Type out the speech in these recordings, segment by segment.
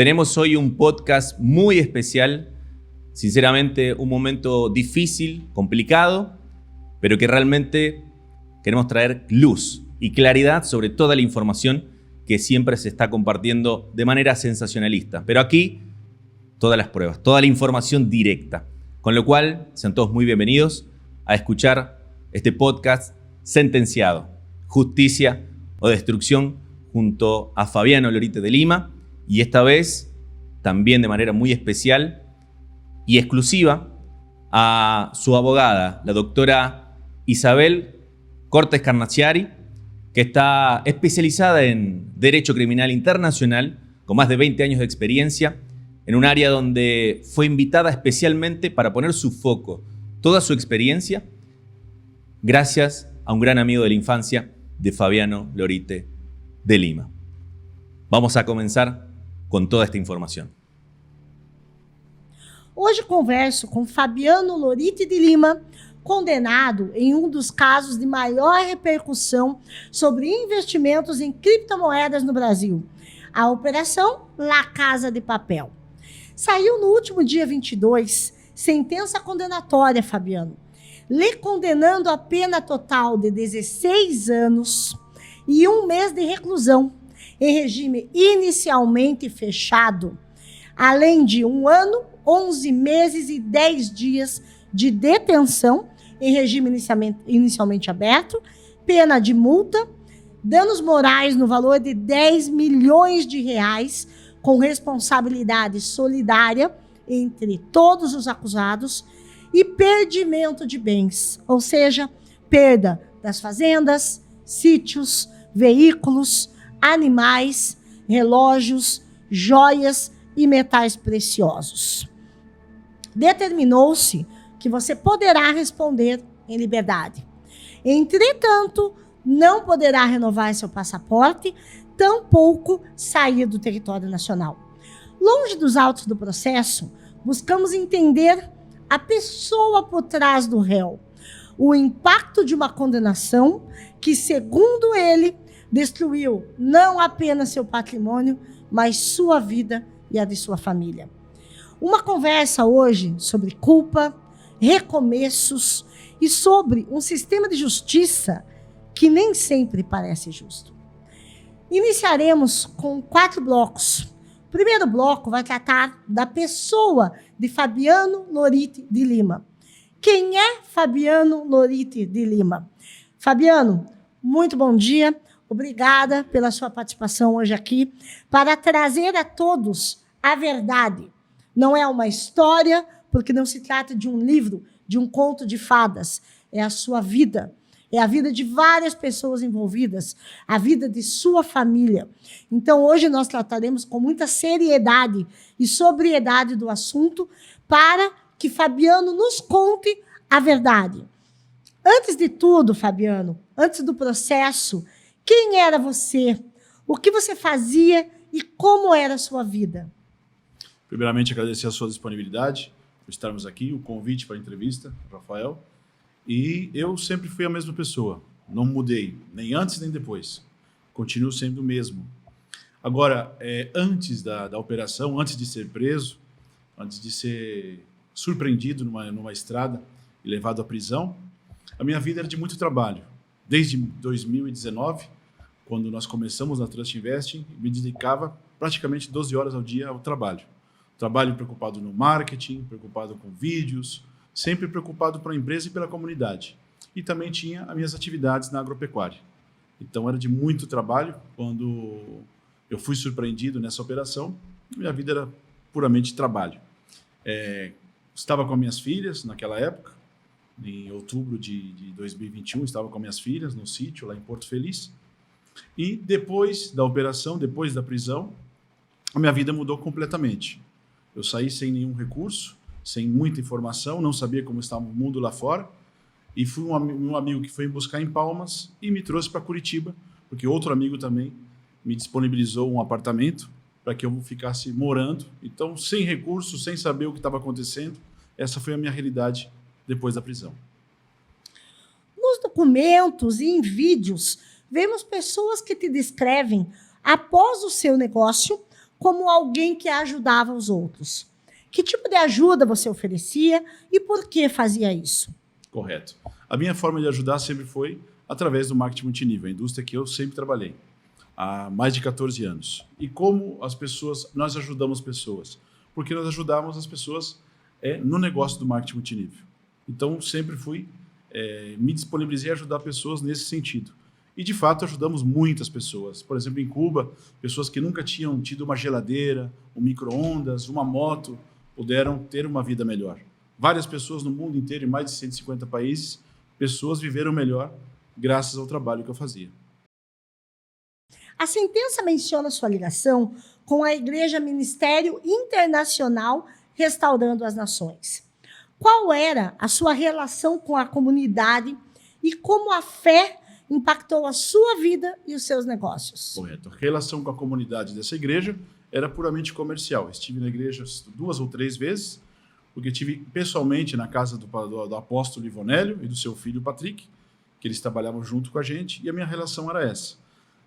Tenemos hoy un podcast muy especial, sinceramente un momento difícil, complicado, pero que realmente queremos traer luz y claridad sobre toda la información que siempre se está compartiendo de manera sensacionalista. Pero aquí, todas las pruebas, toda la información directa. Con lo cual, sean todos muy bienvenidos a escuchar este podcast Sentenciado, Justicia o Destrucción, junto a Fabiano Lorite de Lima, y esta vez también de manera muy especial y exclusiva a su abogada, la doctora Isabel Cortes Carnacciari, que está especializada en Derecho Criminal Internacional, con más de 20 años de experiencia, en un área donde fue invitada especialmente para poner su foco, toda su experiencia, gracias a un gran amigo de la infancia de Fabiano Lorite de Lima. Vamos a comenzar com toda esta informação. Hoje converso com Fabiano Lorite de Lima, condenado em um dos casos de maior repercussão sobre investimentos em criptomoedas no Brasil, a Operação La Casa de Papel. Saiu no último dia 22, sentença condenatória, Fabiano, lhe condenando a pena total de 16 anos e 1 mês de reclusão, em regime inicialmente fechado, além de 1 ano, 11 meses e 10 dias de detenção, em regime inicialmente aberto, pena de multa, danos morais no valor de 10 milhões de reais, com responsabilidade solidária entre todos os acusados, e perdimento de bens, ou seja, perda das fazendas, sítios, veículos, animais, relógios, joias e metais preciosos. Determinou-se que você poderá responder em liberdade. Entretanto, não poderá renovar seu passaporte, tampouco sair do território nacional. Longe dos autos do processo, buscamos entender a pessoa por trás do réu, o impacto de uma condenação que, segundo ele, destruiu não apenas seu patrimônio, mas sua vida e a de sua família. Uma conversa hoje sobre culpa, recomeços e sobre um sistema de justiça que nem sempre parece justo. Iniciaremos com 4 blocos. O primeiro bloco vai tratar da pessoa de Fabiano Lorite de Lima. Quem é Fabiano Lorite de Lima? Fabiano, muito bom dia. Obrigada pela sua participação hoje aqui para trazer a todos a verdade. Não é uma história, porque não se trata de um livro, de um conto de fadas. É a sua vida. É a vida de várias pessoas envolvidas, a vida de sua família. Então, hoje nós trataremos com muita seriedade e sobriedade do assunto para que Fabiano nos conte a verdade. Antes de tudo, Fabiano, antes do processo, quem era você? O que você fazia e como era a sua vida? Primeiramente, agradecer a sua disponibilidade por estarmos aqui, o convite para a entrevista, Rafael. E eu sempre fui a mesma pessoa, não mudei, nem antes nem depois. Continuo sendo o mesmo. Agora, antes da operação, antes de ser preso, antes de ser surpreendido numa estrada e levado à prisão, a minha vida era de muito trabalho. Desde 2019, quando nós começamos na Trust Investing, me dedicava praticamente 12 horas ao dia ao trabalho. Trabalho preocupado no marketing, preocupado com vídeos, sempre preocupado para a empresa e pela comunidade. E também tinha as minhas atividades na agropecuária. Então era de muito trabalho. Quando eu fui surpreendido nessa operação, minha vida era puramente trabalho. Estava com as minhas filhas naquela época, em outubro de 2021, estava com minhas filhas no sítio, lá em Porto Feliz. E depois da operação, depois da prisão, a minha vida mudou completamente. Eu saí sem nenhum recurso, sem muita informação, não sabia como estava o mundo lá fora. E fui um amigo que foi me buscar em Palmas e me trouxe para Curitiba, porque outro amigo também me disponibilizou um apartamento para que eu ficasse morando. Então, sem recurso, sem saber o que estava acontecendo, essa foi a minha realidade depois da prisão. Nos documentos e em vídeos, vemos pessoas que te descrevem, após o seu negócio, como alguém que ajudava os outros. Que tipo de ajuda você oferecia e por que fazia isso? Correto. A minha forma de ajudar sempre foi através do marketing multinível, a indústria que eu sempre trabalhei há mais de 14 anos. E como nós ajudamos pessoas? Porque nós ajudamos as pessoas no negócio do marketing multinível. Então, sempre me disponibilizei a ajudar pessoas nesse sentido. E, de fato, ajudamos muitas pessoas. Por exemplo, em Cuba, pessoas que nunca tinham tido uma geladeira, um micro-ondas, uma moto, puderam ter uma vida melhor. Várias pessoas no mundo inteiro, em mais de 150 países, pessoas viveram melhor graças ao trabalho que eu fazia. A sentença menciona sua ligação com a Igreja Ministério Internacional Restaurando as Nações. Qual era a sua relação com a comunidade e como a fé impactou a sua vida e os seus negócios? Correto. A relação com a comunidade dessa igreja era puramente comercial. Estive na igreja 2 ou 3 vezes, porque estive pessoalmente na casa do apóstolo Ivonélio e do seu filho Patrick, que eles trabalhavam junto com a gente, e a minha relação era essa.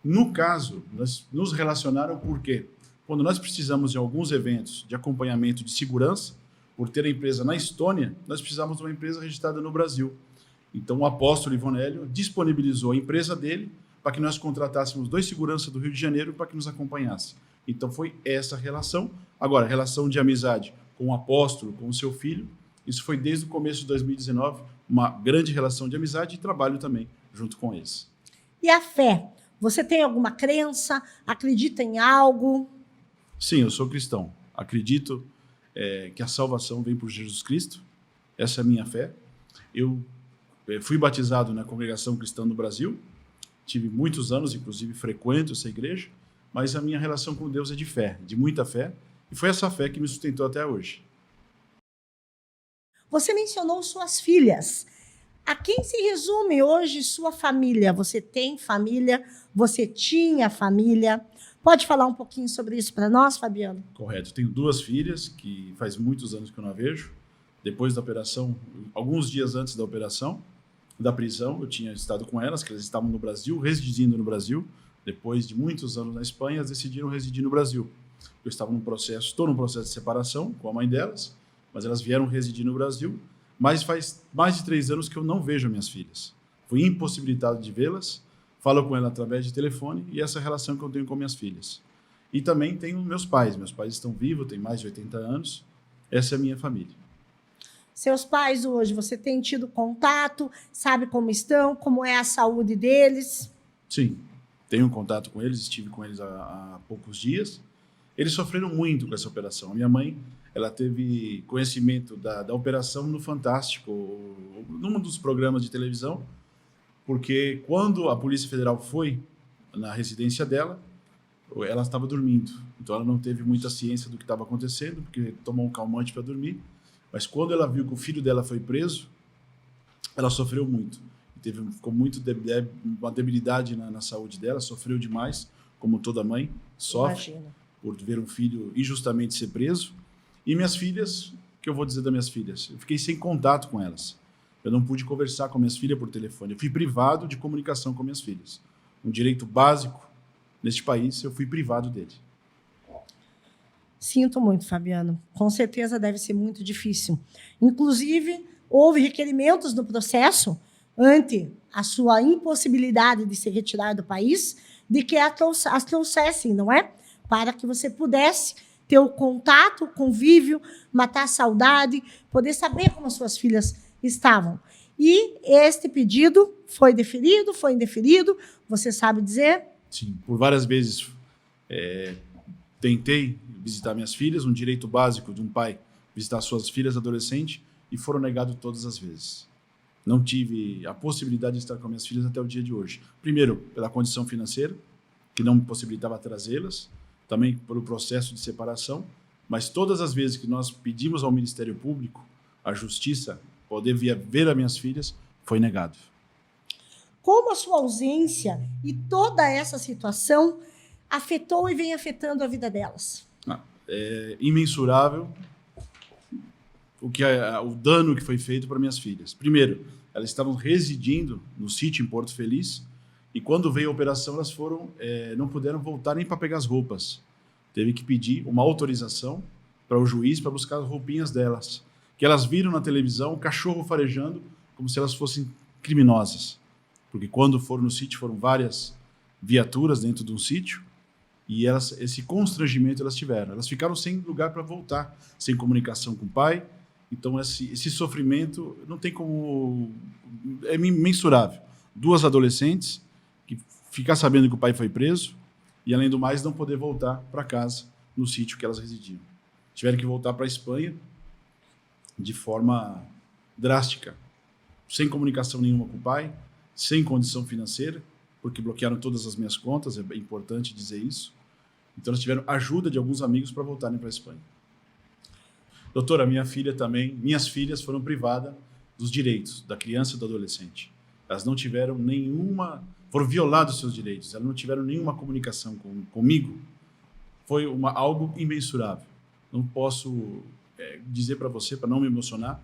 No caso, nós nos relacionaram porque, quando nós precisamos de alguns eventos de acompanhamento de segurança, por ter a empresa na Estônia, nós precisávamos de uma empresa registrada no Brasil. Então, o apóstolo Ivonélio disponibilizou a empresa dele para que nós contratássemos 2 seguranças do Rio de Janeiro para que nos acompanhassem. Então, foi essa relação. Agora, relação de amizade com o apóstolo, com o seu filho, isso foi desde o começo de 2019, uma grande relação de amizade e trabalho também junto com eles. E a fé? Você tem alguma crença? Acredita em algo? Sim, eu sou cristão. Acredito que a salvação vem por Jesus Cristo. Essa é a minha fé. Eu fui batizado na Congregação Cristã do Brasil. Tive muitos anos, inclusive frequento essa igreja. Mas a minha relação com Deus é de fé, de muita fé. E foi essa fé que me sustentou até hoje. Você mencionou suas filhas. A quem se resume hoje sua família? Você tem família? Você tinha família? Pode falar um pouquinho sobre isso para nós, Fabiano? Correto. Tenho 2 filhas que faz muitos anos que eu não a vejo. Depois da operação, alguns dias antes da operação, da prisão, eu tinha estado com elas, que elas estavam no Brasil, residindo no Brasil. Depois de muitos anos na Espanha, elas decidiram residir no Brasil. Eu estou num processo de separação com a mãe delas, mas elas vieram residir no Brasil. Mas faz mais de 3 anos que eu não vejo minhas filhas. Fui impossibilitado de vê-las, falo com elas através de telefone e essa relação que eu tenho com minhas filhas. E também tenho meus pais estão vivos, têm mais de 80 anos. Essa é a minha família. Seus pais hoje, você tem tido contato? Sabe como estão? Como é a saúde deles? Sim, tenho contato com eles, estive com eles há poucos dias. Eles sofreram muito com essa operação. A minha mãe, ela teve conhecimento da operação no Fantástico, num dos programas de televisão, porque quando a Polícia Federal foi na residência dela, ela estava dormindo. Então ela não teve muita ciência do que estava acontecendo, porque tomou um calmante para dormir. Mas quando ela viu que o filho dela foi preso, ela sofreu muito. Ficou muito uma debilidade na saúde dela, sofreu demais, como toda mãe sofre. Imagina. Por ver um filho injustamente ser preso. E minhas filhas, o que eu vou dizer das minhas filhas? Eu fiquei sem contato com elas. Eu não pude conversar com minhas filhas por telefone. Eu fui privado de comunicação com minhas filhas. Um direito básico neste país, eu fui privado dele. Sinto muito, Fabiano. Com certeza deve ser muito difícil. Inclusive, houve requerimentos no processo, ante a sua impossibilidade de se retirar do país, de que as trouxessem, não é? Para que você pudesse ter o contato, o convívio, matar a saudade, poder saber como as suas filhas estavam. E este pedido foi deferido, foi indeferido, você sabe dizer? Sim, por várias vezes tentei visitar minhas filhas, um direito básico de um pai visitar suas filhas adolescentes, e foram negados todas as vezes. Não tive a possibilidade de estar com minhas filhas até o dia de hoje. Primeiro, pela condição financeira, que não me possibilitava trazê-las, também pelo processo de separação, mas todas as vezes que nós pedimos ao Ministério Público, à Justiça, poder ver as minhas filhas, foi negado. Como a sua ausência e toda essa situação afetou e vem afetando a vida delas? É imensurável o dano que foi feito para minhas filhas. Primeiro, elas estavam residindo no sítio em Porto Feliz, e quando veio a operação, elas não puderam voltar nem para pegar as roupas, teve que pedir uma autorização para o juiz para buscar as roupinhas delas, que elas viram na televisão o cachorro farejando como se elas fossem criminosas. Porque quando foram no sítio, foram várias viaturas dentro de um sítio, e esse constrangimento elas tiveram. Elas ficaram sem lugar para voltar, sem comunicação com o pai. Então, esse sofrimento não tem como... É imensurável. 2 adolescentes que ficar sabendo que o pai foi preso e, além do mais, não poder voltar para casa, no sítio que elas residiam. Tiveram que voltar para a Espanha de forma drástica, sem comunicação nenhuma com o pai, sem condição financeira, porque bloquearam todas as minhas contas, é importante dizer isso. Então, elas tiveram ajuda de alguns amigos para voltarem para a Espanha. Doutora, minha filha também, minhas filhas foram privadas dos direitos da criança e do adolescente. Elas não tiveram foram violados seus direitos, elas não tiveram nenhuma comunicação comigo. Foi algo imensurável. Não posso dizer para você, para não me emocionar,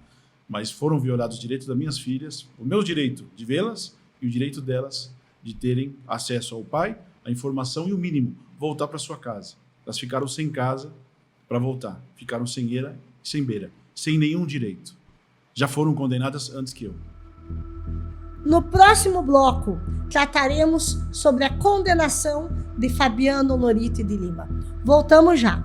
mas foram violados os direitos das minhas filhas, o meu direito de vê-las e o direito delas de terem acesso ao pai, a informação e o mínimo, voltar para sua casa. Elas ficaram sem casa para voltar, ficaram sem eira e sem beira, sem nenhum direito. Já foram condenadas antes que eu. No próximo bloco, trataremos sobre a condenação de Fabiano Lorite de Lima. Voltamos já.